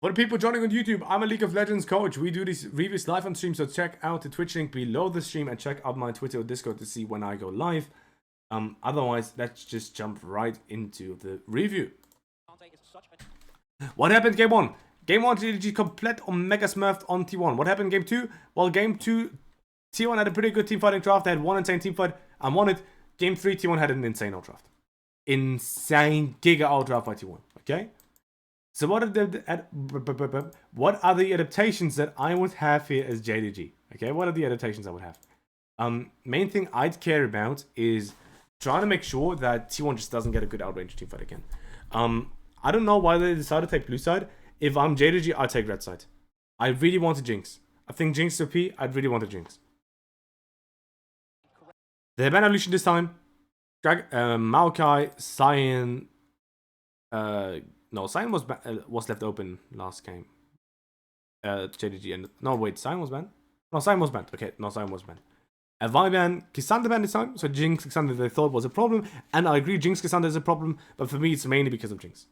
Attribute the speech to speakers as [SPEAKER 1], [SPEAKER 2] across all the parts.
[SPEAKER 1] For the people joining on YouTube, I'm a League of Legends coach. We do these reviews live on stream, so check out the Twitch link below the stream and check out my Twitter or Discord to see when I go live. Otherwise, let's just jump right into the review. What happened game 1? Game 1, JDG complete Omega Smurfed on T1. What happened game 2? Well, game 2, T1 had a pretty good team fighting draft. They had one insane team fight and won it. Game 3, T1 had an insane out draft. Insane giga out draft by T1, okay? So what are the adaptations that I would have here as JDG? Okay, what are the adaptations I would have? Main thing I'd care about is trying to make sure that T1 just doesn't get a good outrange team fight again. I don't know why they decided to take blue side. If I'm JDG, I'd take red side. I really want a Jinx. I think Jinx is OP. I'd really want a Jinx. They ban Evolution this time. Maokai, Cyan. No, Cyan was left open last game. JDG and no, wait, Cyan was banned. No, Cyan was banned. Okay, no, Cyan was banned. Viban, K'Sante banned this time. So Jinx, K'Sante they thought was a problem, and I agree, Jinx, K'Sante is a problem. But for me, it's mainly because of Jinx.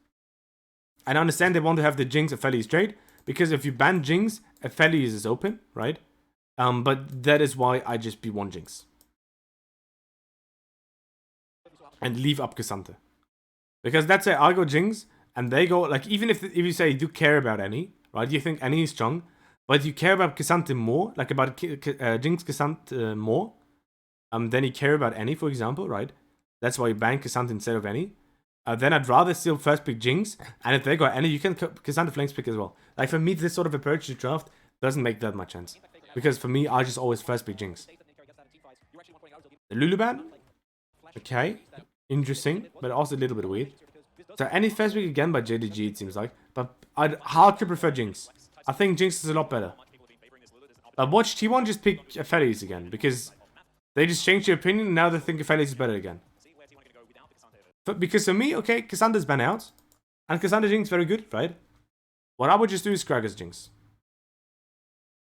[SPEAKER 1] And I understand they want to have the Jinx Aphelios trade, because if you ban Jinx, Aphelios is open, right? But that is why I just be one Jinx and leave up K'Sante, because let's say I go Jinx and they go, like, even if you say you do care about any, right? You think any is strong, but you care about K'Sante more, like about Jinx K'Sante more, then you care about any, for example, right? That's why you ban K'Sante instead of any. Then I'd rather still first pick Jinx, and if they got any, you can K'Sante flanks pick as well. Like, for me, this sort of approach to draft doesn't make that much sense, because for me, I just always first pick Jinx. The Lulu ban? Okay, interesting, but also a little bit weird. So any first pick again by JDG, it seems like, but I'd hardly prefer Jinx. I think Jinx is a lot better. But watch T1 just pick Aphelios again, because they just changed their opinion and now they think Aphelios is better again. But because for me, okay, K'Sante's banned out, and K'Sante Jinx very good, right? What I would just do is Gragas Jinx.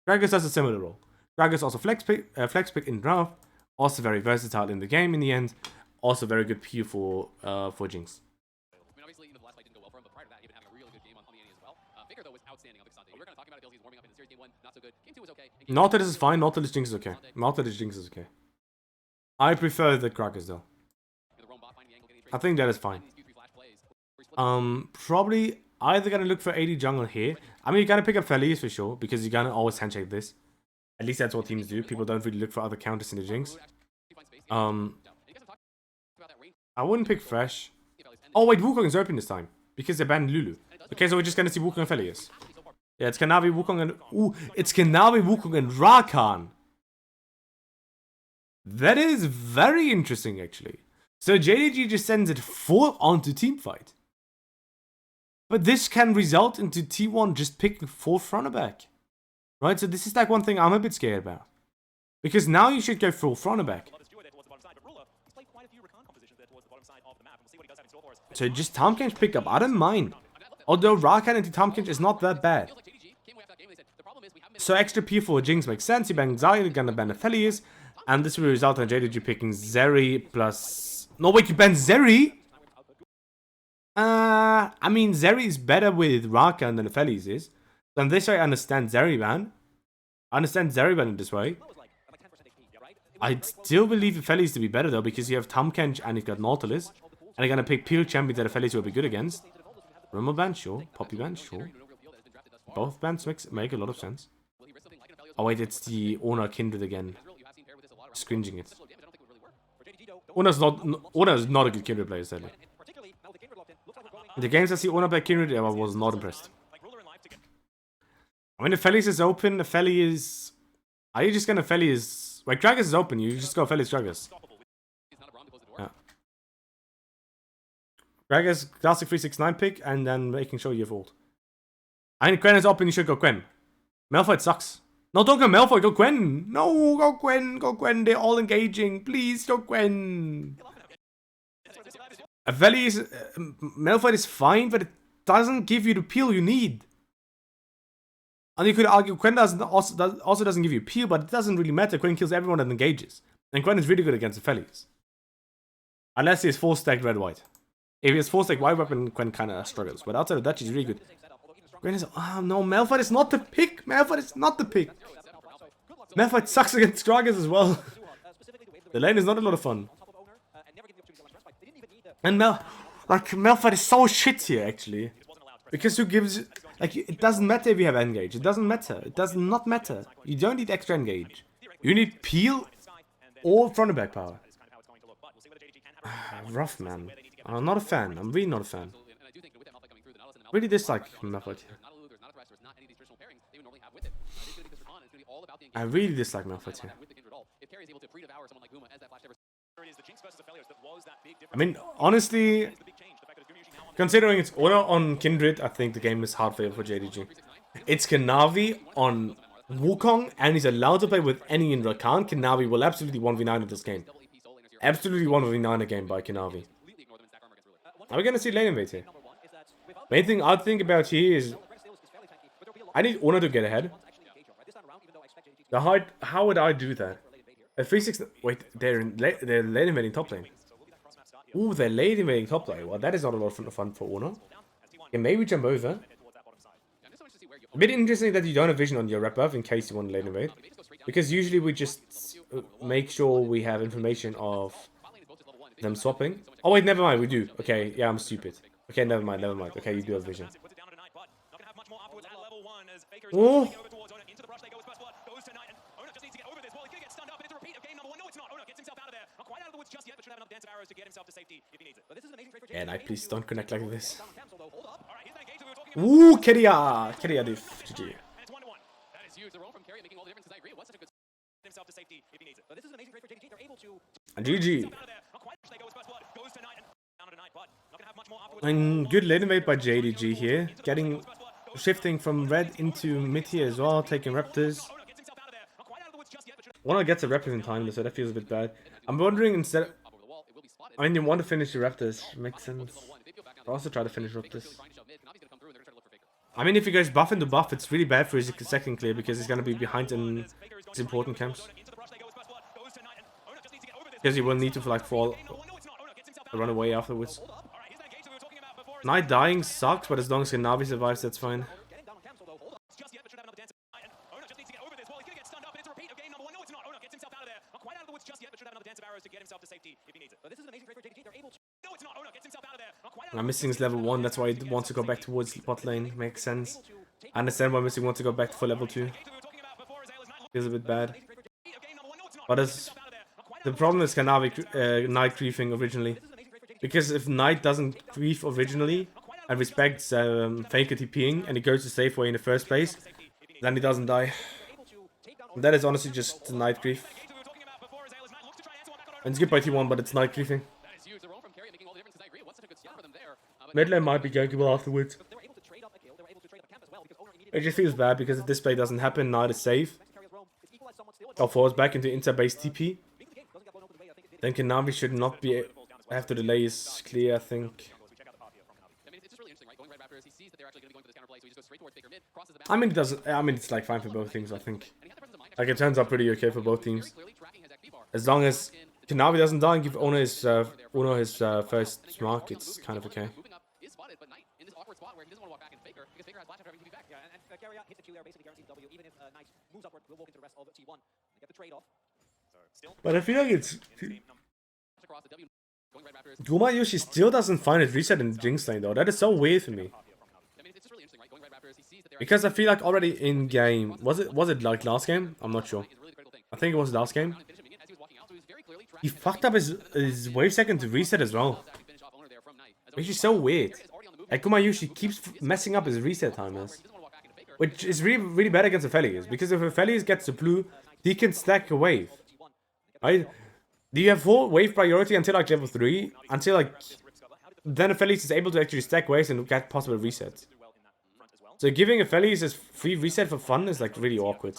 [SPEAKER 1] Gragas does a similar role. Gragas also flex pick in draft, also very versatile in the game in the end, also very good Q for Jinx. Nautilus is fine, Nautilus Jinx is okay. Nautilus Jinx is okay. I prefer the Gragas though. I think that is fine. Probably either gonna look for AD jungle here. I mean, you're gonna pick up Aphelios for sure, because you're gonna always handshake this. At least that's what teams do. People don't really look for other counters in the Jinx. I wouldn't pick Fresh. Oh wait, Wukong is open this time, because they banned Lulu. Okay, so we're just gonna see Wukong and Aphelios. Yeah, it's Kanavi, Wukong, and... Ooh, it's Kanavi, Wukong, and Rakan. That is very interesting, actually. So JDG just sends it full onto teamfight. But this can result into T1 just picking 4th runner back. Right, so this is like one thing I'm a bit scared about. Because now you should go full runner back. So just Tahm pick up, I don't mind. Although Rakan into Tahm is not that bad. So extra P for Jinx makes sense. You ban Xayah, you're gonna ban Aphelios. And this will result in JDG picking Zeri plus... No, wait, you ban Zeri? I mean, Zeri is better with Rakan than Aphelios is. So in this way, I understand Zeri ban. I understand Zeri ban in this way. I still believe Aphelios to be better though, because you have Tahm and you've got Nautilus. And you're gonna pick pure champions that Aphelios will be good against. Rumble ban, sure. Poppy ban, sure. Both bans make a lot of sense. Oh wait, it's the Oner Kindred again. Scringing it. Oner is not a good Kindred player, sadly. The games I see Oner play Kindred, I was not impressed. I mean, Aphelios is open, Aphelios... Are you just gonna Aphelios... Wait, Gragas is open, you just go Aphelios Gragas. Yeah. Gragas, classic 369 pick, and then making sure you have ult. I mean, Gwen is open, you should go Gwen. Malphite sucks. No, don't go Malphite, go Gwen. No, go Gwen, they're all engaging. Please, go Gwen. Aphelios, Malphite is fine, but it doesn't give you the peel you need. And you could argue Gwen also doesn't give you peel, but it doesn't really matter. Gwen kills everyone that engages. And Gwen is really good against Aphelios. Unless he is 4-stacked red-white. If he has 4-stack white weapon, Gwen kinda struggles. But outside of that, she's really good. Oh no, Malphite is not the pick. Malphite is not the pick. Malphite sucks against Gragas as well. The lane is not a lot of fun. And Malphite is so shit here, actually. Because who gives... Like, it doesn't matter if you have engage. It doesn't matter. It does not matter. You don't need extra engage. You need peel or front and back power. Rough, man. I'm not a fan. I'm really not a fan. Really dislike Malphite here. I really dislike Malphite here. I mean, honestly, considering it's Oner on Kindred, I think the game is hard fail for JDG. It's Kanavi on Wukong, and he's allowed to play with any in Rakan. Kanavi will absolutely 1v9 in this game. Absolutely 1v9 a game by Kanavi. Are we gonna see lane invade here? Main thing I'd think about here is I need Oner to get ahead. How would I do that? A 3-6. Wait, they're lane invading top lane. Ooh, they're lane invading top lane. Well, that is not a lot of fun for Oner. Okay, maybe jump over. A bit interesting that you don't have vision on your rep buff in case you want to lane invade. Because usually we just make sure we have information of them swapping. Oh wait, never mind, we do. Okay, yeah, I'm stupid. Okay, never mind. Okay, you do have vision. Oh! Yeah, Knight, please don't connect like this. Ooh, Keria! Keria diff. GG. GG. And good lane invade by JDG here. Shifting from red into mid here as well, taking Raptors. Oner gets a Raptors in time, so that feels a bit bad. I'm wondering instead... I mean, you want to finish the Raptors. Makes sense. I'll also try to finish Raptors. I mean, if he goes buff into buff, it's really bad for his second clear because he's going to be behind in his important camps. Because he will need to, like, fall... run away afterwards. Knight dying sucks, but as long as Kanavi survives, that's fine. I'm missing his level 1, that's why he wants to go back towards bot lane. Makes sense. I understand why missing wants to go back for level 2. Feels a bit bad. But the problem is Kanavi Knight griefing originally. Because if Knight doesn't grief originally and respects Faker TPing and he goes to safe way in the first place, then he doesn't die. And that is honestly just Knight grief. And it's good by T1, but it's Knight griefing. Mid lane might be gankable afterwards. It just feels bad because if this play doesn't happen, Knight is safe. Or falls back into inter-base TP. Then Kanavi should not be... After the delay is clear, I think. I mean, it doesn't... I mean, it's like fine for both teams, I think. Like, it turns out pretty okay for both teams. As long as Kanavi doesn't die and give Oner his first mark, it's kind of okay. But I feel like it's... Gumayusi still doesn't find his reset in Jinx lane though. That is so weird for me. Because I feel like already in game... Was it like last game? I'm not sure. I think it was last game. He fucked up his wave second to reset as well. Which is so weird. Like Gumayusi keeps messing up his reset timers. Which is really, really bad against Aphelios. Because if Aphelios gets the blue, he can stack a wave. Right? Do you have full wave priority until like level 3? Until like... Then Aphelios is able to actually stack waves and get possible resets. So giving Aphelios his free reset for fun is like really awkward.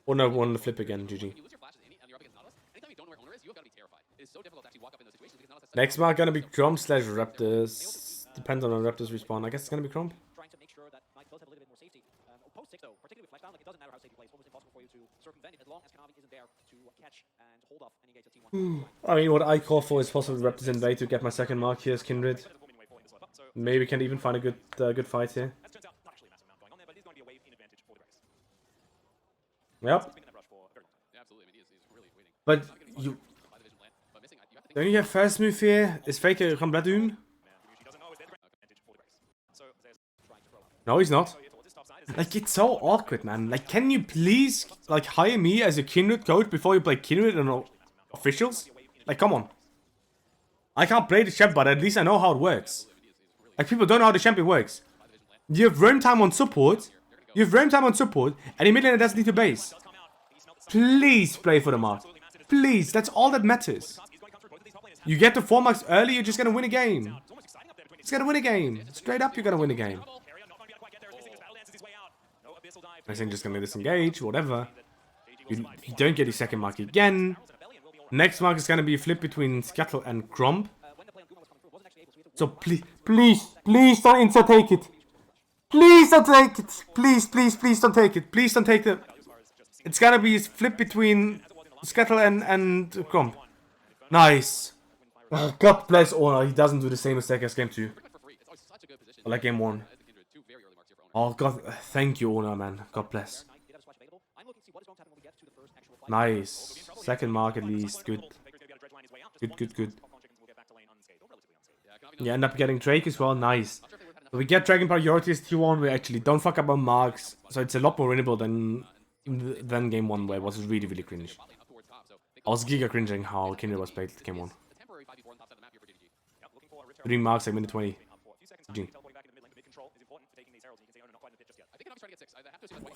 [SPEAKER 1] Oh no, one to flip again, GG. Next mark gonna be Crump / Raptors. Depends on the Raptors respawn. I guess it's gonna be Crump. I mean, what I call for is possible Raptors invade to get my second mark here as Kindred. Maybe we can even find a good fight here. Yep. But you... Don't you have first move here? Is Faker komplett doen? No, he's not. Like, it's so awkward, man. Like, can you please, like, hire me as a Kindred coach before you play Kindred and officials? Like, come on. I can't play the champ, but at least I know how it works. Like, people don't know how the champion works. You have roam time on support. And the mid laner doesn't need to base. Please play for the mark. Please, that's all that matters. You get the 4 marks early, you're just gonna win a game. It's gonna win a game. Straight up, you're gonna win a game. I think just gonna disengage, whatever. You don't get your second mark again. Next mark is gonna be a flip between Scuttle and Grump. So please don't insert take it. Please don't take it. Please don't take it. Please don't take the... It's gonna be a flip between Scuttle and Grump. Nice. Oh, God bless Oner. He doesn't do the same mistake as game 2. Or like game 1. Oh, God. Thank you, Oner, man. God bless. Nice. Second mark at least. Good. Good. Yeah, end up getting Drake as well. Nice. But we get Dragon priority as T1. We actually don't fuck up our marks. So it's a lot more winnable than game 1, where it was really, really cringe. I was giga cringing how Keria was played game 1. 3 marks, like minute 20. GG.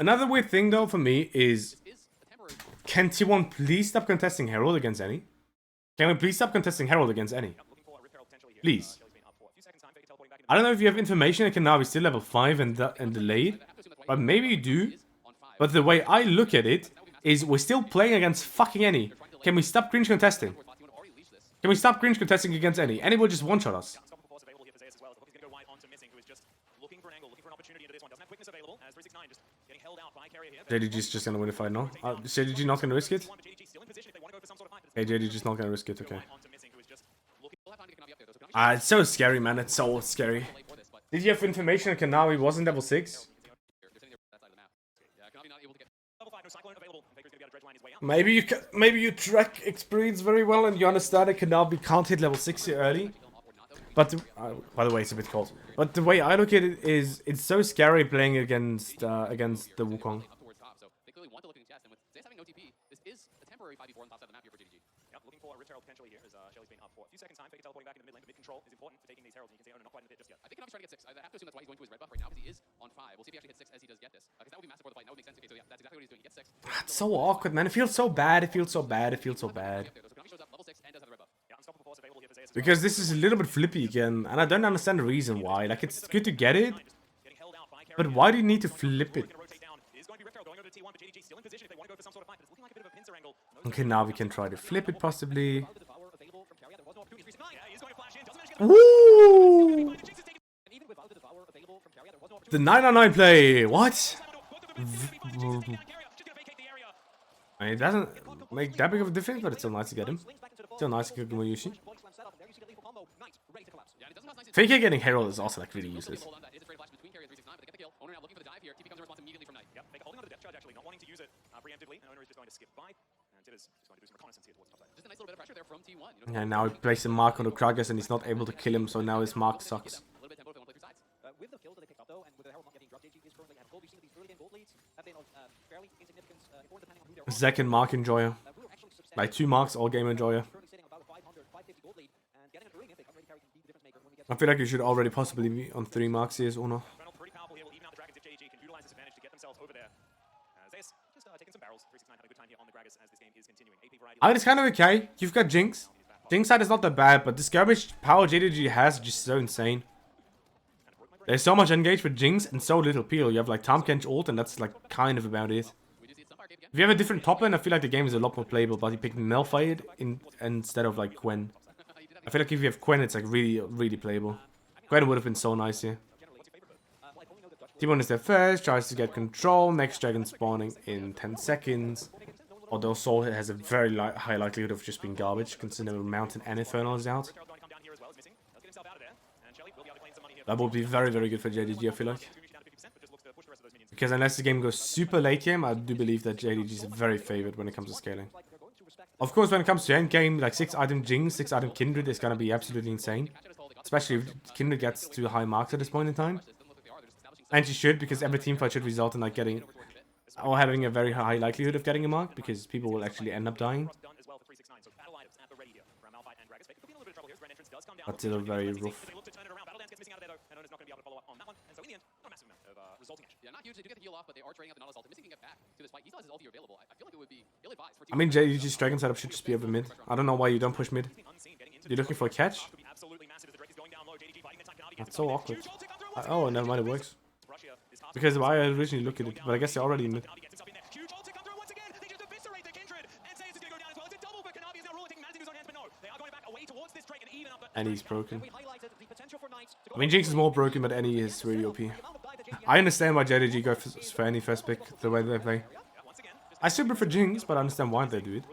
[SPEAKER 1] Another weird thing though for me is, can T1 please stop contesting Herald against any? Can we please stop contesting Herald against any? Please. I don't know if you have information that Kanavi still level 5 and delayed, but maybe you do. But the way I look at it is we're still playing against fucking any. Can we stop cringe contesting? Can we stop cringe contesting against any? Any will just one-shot us. JDG's just gonna win the fight now. JDG not gonna risk it? Okay, JDG's not gonna risk it, okay. It's so scary, man. It's so scary. Did you have information that Kanavi wasn't level 6? Maybe you track experience very well and you understand that Kanavi can't hit level 6 here early. But by the way, it's a bit cold. But the way I look at it is, it's so scary playing against the Wukong. It's so awkward, man. It feels so bad. Because this is a little bit flippy again, and I don't understand the reason why. Like, it's good to get it, but why do you need to flip it? Okay, now we can try to flip it, possibly. Woo! The 999 play! What? I mean, it doesn't make that big of a difference, but it's still nice to get him. Still nice to get Gumayusi. Faker getting Herald is also like really useless. And now he places a mark on the Kragas and he's not able to kill him, so now his mark sucks. Second mark enjoyer. Like 2 marks all game enjoyer. I feel like you should already possibly be on 3 marks here as Oner. It's kind of okay. You've got Jinx. Jinx side is not that bad, but the skirmish power JDG has is just so insane. There's so much engaged with Jinx and so little peel. You have like Tamkench ult and that's like kind of about it. If you have a different top lane, I feel like the game is a lot more playable, but you pick Malphite instead of like Gwen. I feel like if you have Gwen, it's like really playable. Gwen would have been so nice here. T1 is there first, tries to get control, next dragon spawning in 10 seconds. Although Soul has a very high likelihood of just being garbage, considering Mountain and Infernal is out. That would be very, very good for JDG, I feel like. Because unless the game goes super late game, I do believe that JDG is very favored when it comes to scaling. Of course, when it comes to end game, like 6-item Jinx, 6-item Kindred is gonna be absolutely insane. Especially if Kindred gets to high marks at this point in time. And she should, because every teamfight should result in like getting, or having a very high likelihood of getting a mark, because people will actually end up dying. That's still very rough. I mean, JDG's Dragon setup should just be over mid. I don't know why you don't push mid. You're looking for a catch? That's so awkward. Oh, never mind, it works. Because why I originally looked at it, but I guess they're already in mid. And he's broken. I mean, Jinx is more broken, but Annie is really OP. I understand why JDG goes for any first pick, the way they play. I still prefer Jinx, but I understand why they do it.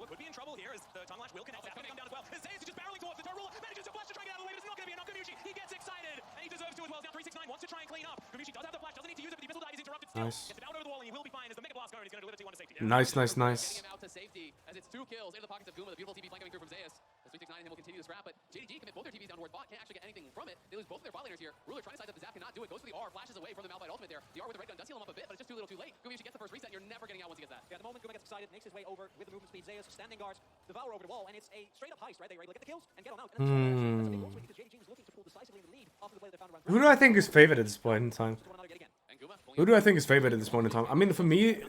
[SPEAKER 1] Nice. Nice, nice, nice. Will continue to scrap, but JDG commit both their TVs down toward bot, can't actually get anything from it. They lose both of their bot laners here. Ruler trying to side up the Zap, cannot do it. Goes for the R, flashes away from the Malphite ultimate there. The R with the red gun does heal him up a bit, but it's just too little too late. Gumayusi gets the first reset, and you're never getting out once he gets that. Yeah, at the moment Guma gets excited, makes his way over with the movement speed. Zeus standing guards, devour over the wall, and it's a straight up heist, right? They get the kills and get on out. And that's a big because JDG was looking to pull decisively in the lead after the play they found around. Who do I think is favored at this point in time? Who do I think is favored at this point in time? I mean, for me,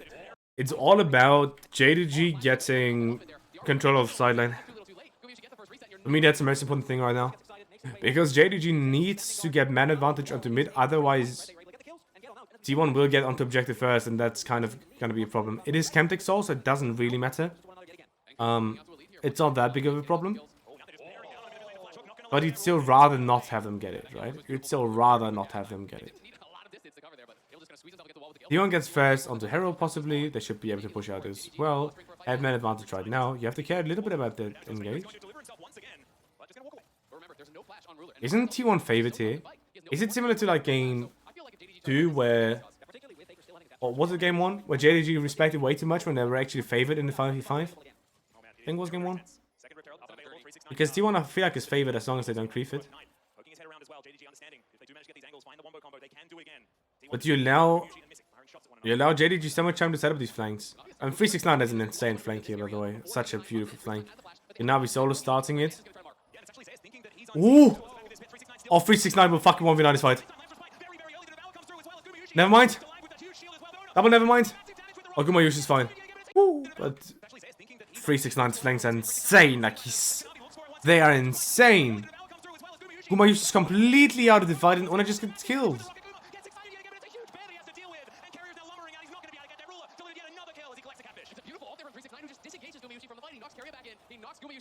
[SPEAKER 1] it's all about JDG getting control of sideline. For me, that's the most important thing right now. Because JDG needs to get man advantage onto mid, otherwise T1 will get onto objective first, and that's kind of gonna be a problem. It is Chemtech Soul, so it doesn't really matter. It's not that big of a problem. But you'd still rather not have them get it, right? You'd still rather not have them get it. T1 gets first onto Herald, possibly. They should be able to push out as well. Have man advantage right now. You have to care a little bit about the engage. Isn't T1 favored here? Is it similar to like game 2 where... Or was it game 1? Where JDG respected way too much when they were actually favored in the 5v5? I think it was game 1. Because T1 I feel like is favored as long as they don't creep it. But you allow JDG so much time to set up these flanks. And 369 is an insane flank here, by the way. Such a beautiful flank. Kanavi solo starting it. Ooh! Oh, 369 will fucking 1v9 this fight. Never mind. Double never mind. Oh, Gumayusi is fine. Woo! But 369's flanks are insane. Like, they are insane. Gumayusi is completely out of the fight and Oner just gets killed.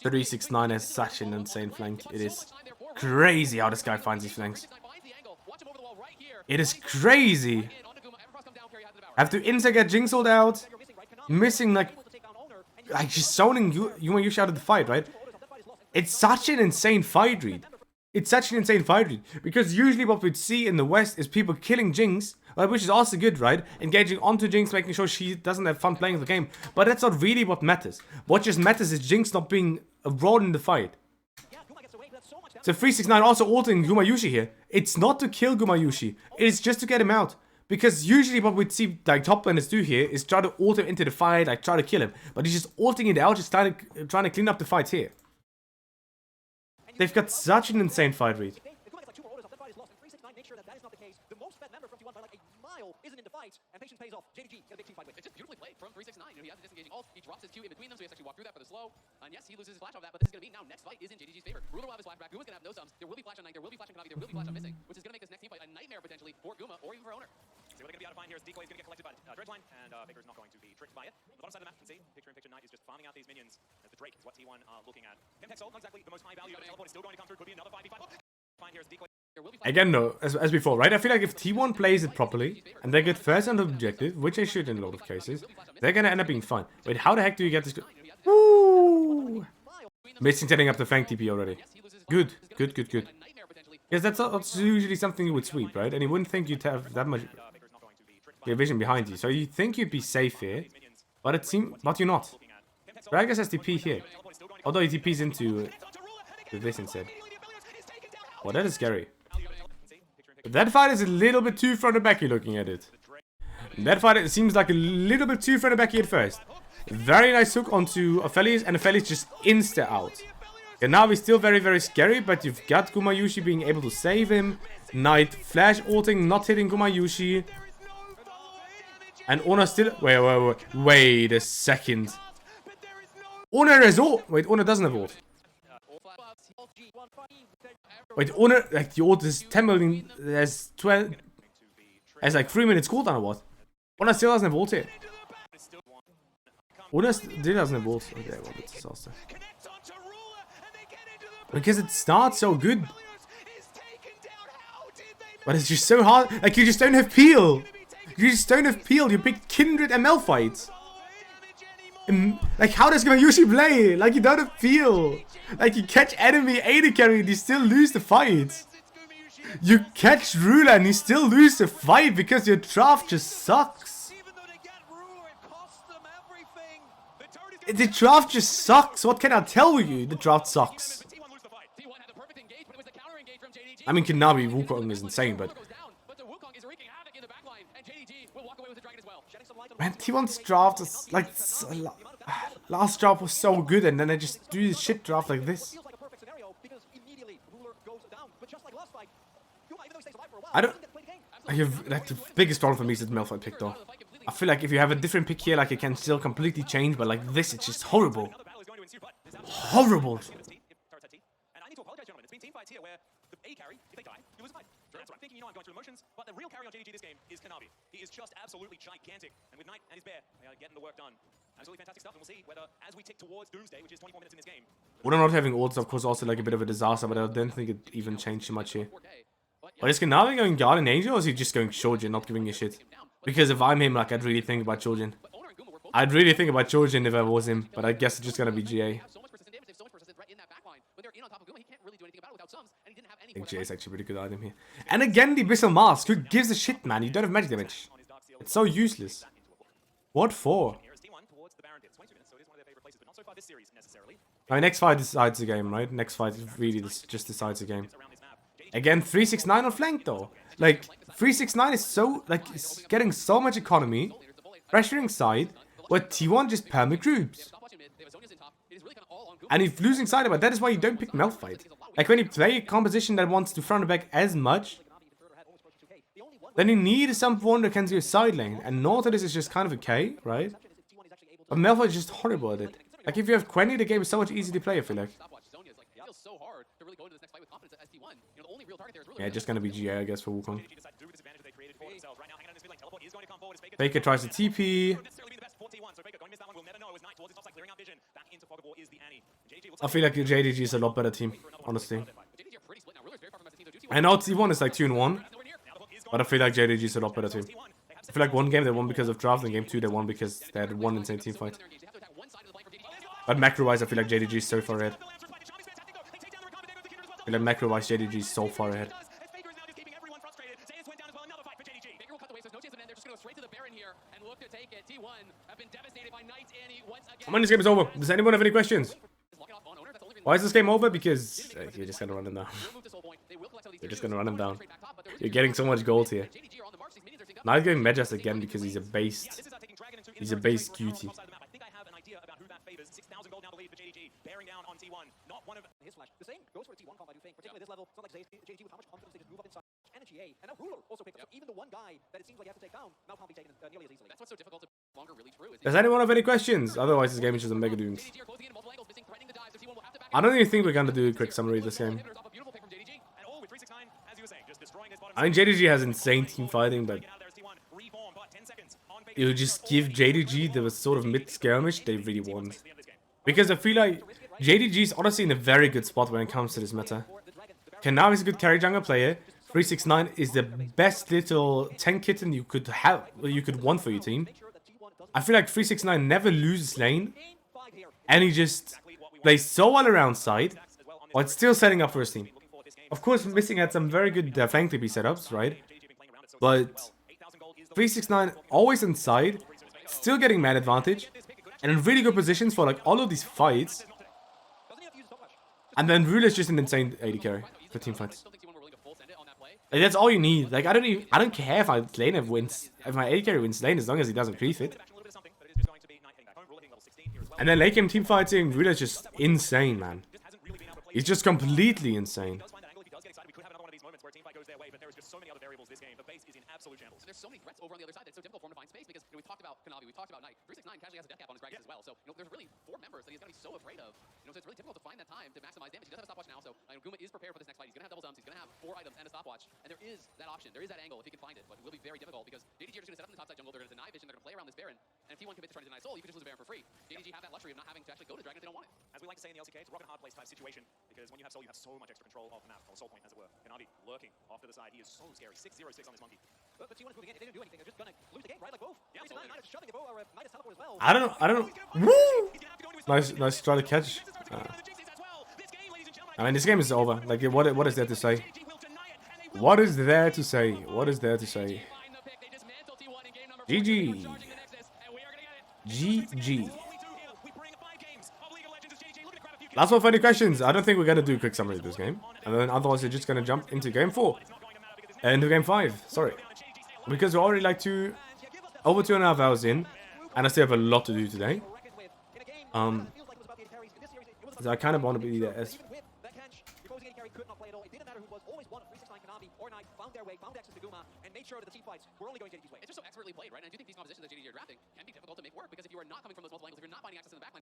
[SPEAKER 1] 369 is such an insane flank. It is crazy how this guy finds these flanks. It is crazy. Have to insect get Jinx ult out. Missing like just zoning Gumayusi out of the fight, right? It's such an insane fight read. It's such an insane fight read. Because usually what we'd see in the West is people killing Jinx, which is also good, right? Engaging onto Jinx, making sure she doesn't have fun playing the game. But that's not really what matters. What just matters is Jinx not being a role in the fight. So 369 also ulting Gumayusi here. It's not to kill Gumayusi. It's just to get him out. Because usually what we'd see like top laners do here is try to ult him into the fight, like try to kill him. But he's just ulting it out, just trying to clean up the fight here. They've got such an insane fight read. And patience pays off. JDG got a big team fight with. It's just beautifully played from 369. You know, he has the disengaging ult. He drops his Q in between them, so he has to actually walk through that for the slow. And yes, he loses his flash off that, but this is going to be now next fight is in JDG's favor. Ruler will have his flashback. Guma's going to have no sums. There will be flash on 9. There will be flash on Kanavi. There will be flash on missing, which is going to make this next team fight a nightmare potentially for Guma or even for Oner. So what they're going to be able to find here is Decoy is going to get collected by Dredgeline, and Baker's not going to be tricked by it. On the bottom side of the map, you can see Picture Knight is just farming out these minions as the Drake is what T1 are looking at. Chemtech Soul, not exactly the most high value, but the teleport is still going to come through. Could be another 5v5. Find here is Decoy. Again, though, as before, right? I feel like if T1 plays it properly, and they get first on the objective, which they should in a lot of cases, they're gonna end up being fine. Wait, how the heck do you get this? Woo! Missing setting up the flank TP already. Good, good, good, good. Because that's usually something you would sweep, right? And you wouldn't think you'd have that much vision behind you. So you think you'd be safe here, but you're not. Gragas has TP here. Although he TPs into this instead. Well, that is scary. But that fight is a little bit too front and backy looking at it. That fight, it seems like a little bit too front and backy at first. Very nice hook onto Aphelios, and Aphelios just insta out. Kanavi still very, very scary, but you've got Gumayusi being able to save him. Knight flash ulting, not hitting Gumayusi. And Oner still... Wait a second. Oner has ult. Wait, Oner doesn't have ult. Wait, Oner... Like, the ult is 10 million... Has 12... Has like 3 minutes cooldown or what? Oner still doesn't have ult here. Oner still doesn't have ult. Okay, well, that's a disaster. Because it starts so good. But it's just so hard. Like, you just don't have peel. You just don't have peel. You pick Kindred ML fights. Like, how does Gumayusi play? Like, you don't have peel. Like, you catch enemy AD carry and you still lose the fight. You catch Ruler and you still lose the fight because your draft just sucks. The draft just sucks. What can I tell you? The draft sucks. I mean, Kanavi Wukong is insane, but... Man, T1's draft is like... Last draft was so good, and then they just do this shit draft like this. I don't... Like, the biggest problem for me is that Malphite pick, though. I feel like if you have a different pick here, like, it can still completely change, but like this, it's just horrible. Horrible.
[SPEAKER 2] That's what I'm thinking. You know, I'm going through emotions, but the real carry on JDG this game is Kanavi. He is just absolutely gigantic, and with Knight and his bear, they are getting the work done. Absolutely fantastic stuff, and we'll see whether, as we tick towards Doomsday, which is 24 minutes in this game.
[SPEAKER 1] Oner not having ults, of course, also like a bit of a disaster, but I don't think it even changed too much here. But is Kanavi going Guardian Angel, or is he just going Shojin, not giving a shit? Because if I'm him, like, I'd really think about Shojin. I'd really think about Shojin if I was him, but I guess it's just gonna be GA. I think GA is actually a pretty good item here. And again, the Abyssal Mask. Who gives a shit, man? You don't have magic damage. It's so useless. What for? My next fight decides the game, right? Next fight really just decides the game. Again, 369 on flank, though. Like, 369 is so, like, it's getting so much economy. Pressuring side, where T1 just perma groups. And he's losing side, but that is why you don't pick Malphite. Like, when you play a composition that wants to front and back as much, then you need someone that can do a side lane. And Nautilus is just kind of okay, right? But Malphite is just horrible at it. Like, if you have Quenny, the game is so much easier to play, I feel like. Yeah, just gonna be GA, I guess, for Wukong. Baker tries to TP. I feel like JDG is a lot better team, honestly. I know T1 is like 2-1, but I feel like JDG is a lot better team. I feel like one game they won because of draft, and game 2 they won because they had one insane team fight. But macro-wise, I feel like JDG is so far ahead. I feel like macro-wise, JDG is so far ahead. Come on, this game is over. Does anyone have any questions? Why is this game over? Because you're just gonna run him down. You're just gonna run him down. You're getting so much gold here. Now he's getting Medjas again because he's a based cutie. Bearing down on T1, not one of his flash. The same goes for a T1 combat, you think, particularly this level. It's not like JDG with how much confidence they just move up inside. And a GA, and now Ruler also picked up. So even the one guy that it seems like you have to take down now can't be taken nearly as easily. That's what's so difficult to longer really true. Does anyone have any questions? Otherwise, this game is just a mega doomed. I don't even think we're gonna do a quick summary of this game. I mean, JDG has insane team fighting, but you just give JDG the sort of mid skirmish they really want. Because I feel like JDG is honestly in a very good spot when it comes to this meta. Kanavi is a good carry jungle player. 369 is the best little tank kitten you could have, you could want for your team. I feel like 369 never loses lane, and he just plays so well around side, while still setting up for his team. Of course, Missing had some very good flank TP setups, right? But 369 always inside, still getting man advantage, and in really good positions for like all of these fights. And then Rule is just an insane AD carry for team fights. Like, that's all you need. Like I don't care if laner wins, if my AD carry wins lane as long as he doesn't creep it. And then late game team fighting, Rule is just insane, man. He's just completely insane.
[SPEAKER 3] There's so many threats over on the other side that it's so difficult for him to find space because we talked about Kanavi, we talked about Knight. 369 casually has a death cap on his Gragas as well, so there's really 4 members that he's going to be so afraid of. So it's really difficult to find that time to maximize damage. He does have a stopwatch now, so Guma is prepared for this next fight. He's going to have double jumps, he's going to have 4 items and a stopwatch, and there is that option, there is that angle if he can find it, but it will be very difficult because JDG are just going to set up in the top side jungle, they're going to deny vision, they're going to play around this Baron, and if T1 commits to try to deny soul, you can just lose a Baron for free. JDG have that luxury of not having to actually go to Dragon if they don't want it.
[SPEAKER 2] As we like to say in the LCK, it's a rock and hard place type situation because when you have soul, you have so much extra control of the map, or soul point as it were. Kanavi lurking off to the side, he is so scary. 6-0-6 on this monkey. But T1 is moving in, they didn't do anything, they're just going to lose the game, right? Like both. Yeah, Knight is shoving the bow, or Knight is teleport as well.
[SPEAKER 1] I don't know. Woo! Nice try to catch. I mean, this game is over. Like, what is there to say? What is there to say? What is there to say? GG. GG. Last one for any questions. I don't think we're going to do a quick summary of this game. And then otherwise we're just going to jump into game 4. Into game 5. Sorry. Because we're already like over 2.5 hours in. And I still have a lot to do today. So I kind of want to be there as...
[SPEAKER 3] It's just so expertly played, right? And I do think these compositions that JDG are drafting can be difficult to make work because if you are not coming from those multiple angles, if you're not finding access in the backline,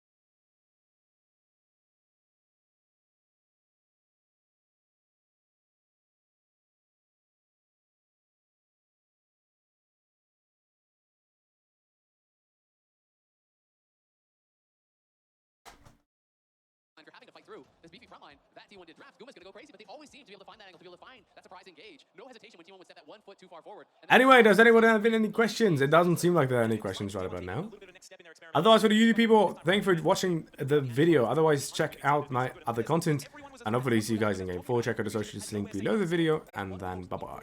[SPEAKER 3] you're having to fight through this beefy front line. That T1 did draft. Guma's going to go crazy, but they always seem to be able to find that angle, to be able to find that surprising gauge. No hesitation when T1 would step that 1 foot too far forward.
[SPEAKER 1] Anyway, does anyone have any questions? It doesn't seem like there are any questions right about now. Otherwise, for the YouTube people, thank you for watching the video. Otherwise, check out my other content. And hopefully see you guys in game 4. Check out the socials link below the video. And then bye-bye.